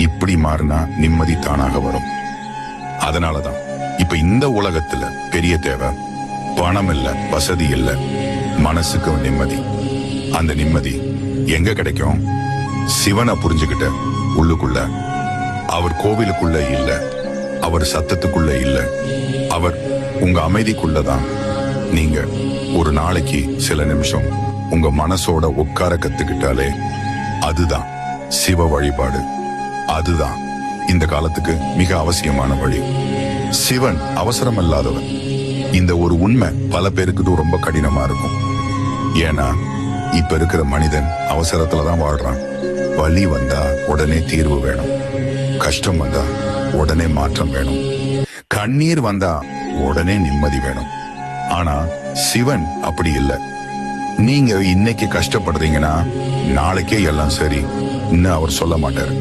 இப்படி மாறினா நிம்மதி தானாக வரும். அதனாலதான் இப்ப இந்த உலகத்துல பெரிய தேவை பணம் இல்ல, வசதி இல்ல, மனசுக்கு நிம்மதி. அந்த நிம்மதி எங்க கிடைக்கும்? சிவனை புரிஞ்சுக்கிட்ட உள்ளுக்குள்ள. அவர் கோவிலுக்குள்ள இல்ல, அவர் சத்தத்துக்குள்ள இல்ல, அவர் உங்க அமைதிக்குள்ளதான். நீங்க ஒரு நாளைக்கு சில நிமிஷம் உங்க மனசோட உட்கார கத்துக்கிட்டாலே அதுதான் சிவ வழிபாடு. அதுதான் இந்த காலத்துக்கு மிக அவசியமான வழி. சிவன் அவசரம் இல்லாதவன். இந்த ஒரு உண்மை பல பேருக்கு ரொம்ப கடினமா இருக்கும். ஏன்னா இப்ப இருக்கிற மனிதன் அவசரத்துலதான் வாழ்றான். வலி வந்தா உடனே தீர்வு வேணும், கஷ்டம் வந்தா உடனே மாற்றம் வேணும், கண்ணீர் வந்தா உடனே நிம்மதி வேணும். ஆனா சிவன் அப்படி இல்லை. நீங்க இன்னைக்கு கஷ்டப்படுறீங்கன்னா நாளைக்கே எல்லாம் சரி இன்னும் அவர் சொல்ல மாட்டாரு.